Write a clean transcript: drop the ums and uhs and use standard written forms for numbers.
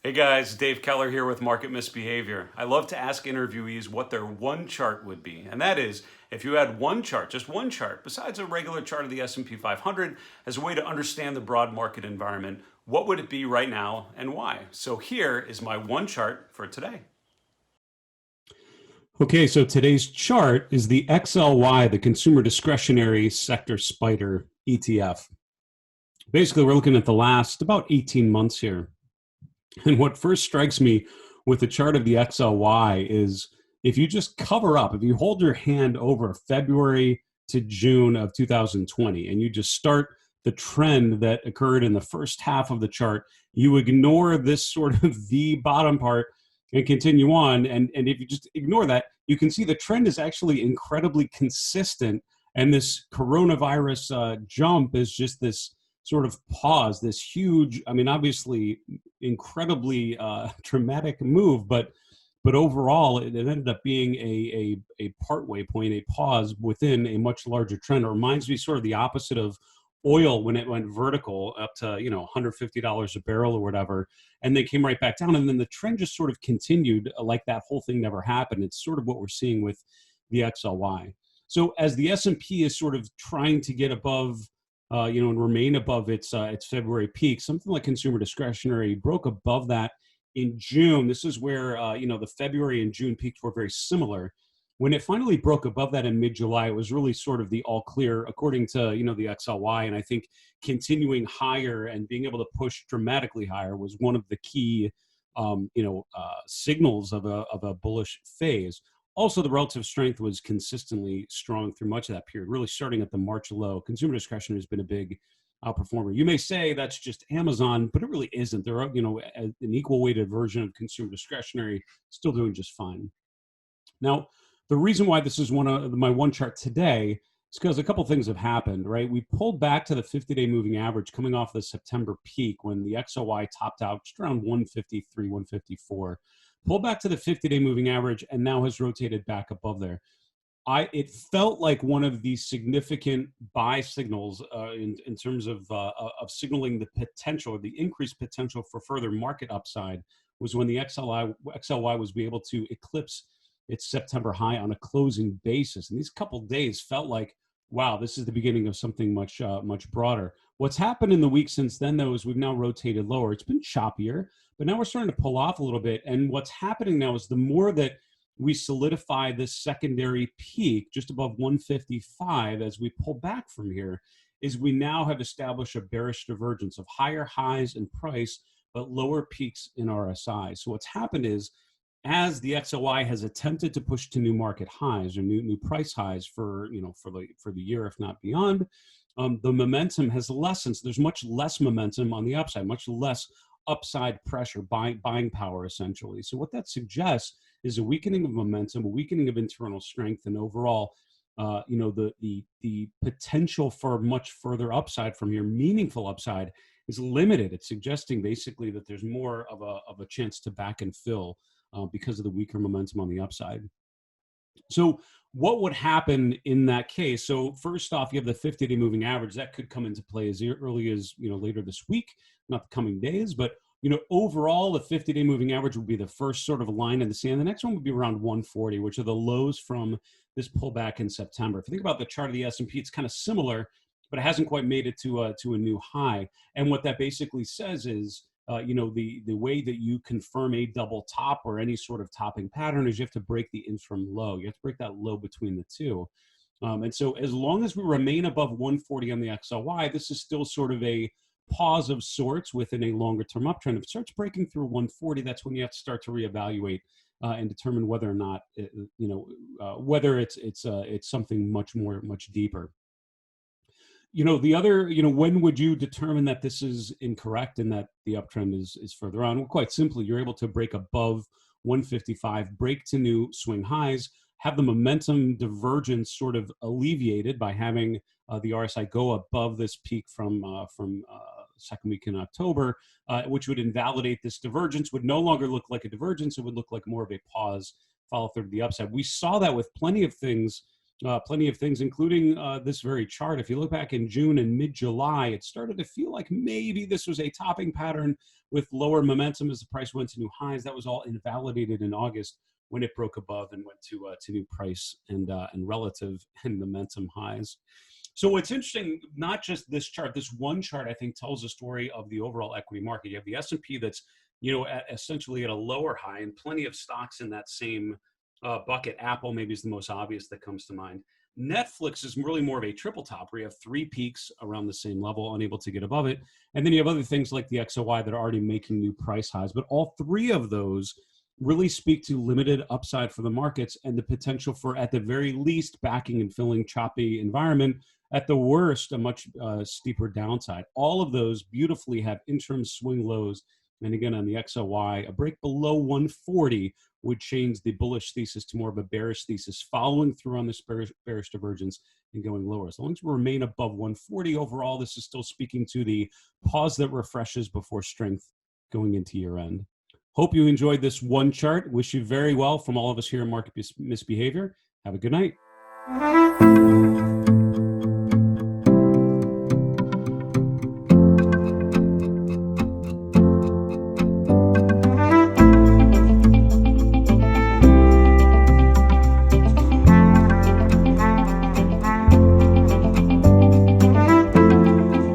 Hey guys, Dave Keller here with Market Misbehavior. I love to ask interviewees what their one chart would be. And that is, if you had one chart, just one chart, besides a regular chart of the S&P 500, as a way to understand the broad market environment, what would it be right now and why? So here is my one chart for today. Okay, so today's chart is the XLY, the Consumer Discretionary Sector SPDR ETF. Basically, we're looking at the last about 18 months here. And what first strikes me with the chart of the XLY is if you just cover up, if you hold your hand over February to June of 2020, and you just start the trend that occurred in the first half of the chart, you ignore this sort of V bottom part and continue on. And if you just ignore that, you can see the trend is actually incredibly consistent. And this coronavirus jump is just this sort of pause, this huge, I mean, obviously incredibly dramatic move, but overall it ended up being a partway point, a pause within a much larger trend. It reminds me sort of the opposite of oil when it went vertical up to $150 a barrel or whatever, and they came right back down, and then the trend just sort of continued like that whole thing never happened. It's sort of what we're seeing with the XLY. So as the S&P is sort of trying to get above and remain above its February peak, something like Consumer Discretionary broke above that in June. This is where the February and June peaks were very similar. When it finally broke above that in mid-July, it was really sort of the all clear, according to the XLY. And I think continuing higher and being able to push dramatically higher was one of the key signals of a bullish phase. Also, the relative strength was consistently strong through much of that period, really starting at the March low. Consumer discretionary has been a big outperformer. You may say that's just Amazon, but it really isn't. There are, an equal weighted version of consumer discretionary still doing just fine. Now, the reason why this is one of my one chart today is because a couple things have happened, right? We pulled back to the 50-day moving average coming off the September peak when the XOY topped out just around 153, 154. Pulled back to the 50-day moving average and now has rotated back above there. It felt like one of the significant buy signals in terms of signaling the potential, or the increased potential for further market upside, was when the XLY was able to eclipse its September high on a closing basis. And these couple days felt like, wow, this is the beginning of something much broader. What's happened in the week since then, though, is we've now rotated lower. It's been choppier, but now we're starting to pull off a little bit. And what's happening now is the more that we solidify this secondary peak just above 155 as we pull back from here, is we now have established a bearish divergence of higher highs in price, but lower peaks in RSI. So what's happened is, as the XOY has attempted to push to new market highs or new price highs for the year, if not beyond, the momentum has lessened. So there's much less momentum on the upside, much less upside pressure, buying power essentially. So what that suggests is a weakening of momentum, a weakening of internal strength, and overall, the potential for much further upside from here, meaningful upside, is limited. It's suggesting basically that there's more of a chance to back and fill because of the weaker momentum on the upside. So what would happen in that case? So first off, you have the 50-day moving average that could come into play as early as later this week, not the coming days, but overall the 50-day moving average would be the first sort of line in the sand. The next one would be around 140, which are the lows from this pullback in September. If you think about the chart of the S&P, it's kind of similar, but it hasn't quite made it to a new high. And what that basically says is, the way that you confirm a double top or any sort of topping pattern is you have to break the interim low. You have to break that low between the two. And so as long as we remain above 140 on the XLY, this is still sort of a pause of sorts within a longer term uptrend. If it starts breaking through 140, that's when you have to start to reevaluate and determine whether or not, whether it's something much deeper. The other, when would you determine that this is incorrect and that the uptrend is further on? Well, quite simply, you're able to break above 155, break to new swing highs, have the momentum divergence sort of alleviated by having the RSI go above this peak from second week in October, which would invalidate this divergence, would no longer look like a divergence. It would look like more of a pause, follow through to the upside. We saw that with plenty of things plenty of things, including this very chart. If you look back in June and mid-July, it started to feel like maybe this was a topping pattern with lower momentum as the price went to new highs. That was all invalidated in August when it broke above and went to new price and relative and momentum highs. So what's interesting, not just this chart, this one chart, I think tells a story of the overall equity market. You have the S&P that's, essentially at a lower high, and plenty of stocks in that same bucket. Apple maybe is the most obvious that comes to mind. Netflix is really more of a triple top where you have three peaks around the same level, unable to get above it. And then you have other things like the XOY that are already making new price highs. But all three of those really speak to limited upside for the markets and the potential for, at the very least, backing and filling choppy environment. At the worst, a much steeper downside. All of those beautifully have interim swing lows. And again, on the XOY, a break below 140 would change the bullish thesis to more of a bearish thesis, following through on this bearish divergence and going lower. As long as we remain above 140 overall, this is still speaking to the pause that refreshes before strength going into year end. Hope you enjoyed this one chart. Wish you very well from all of us here in Market Misbehavior. Have a good night.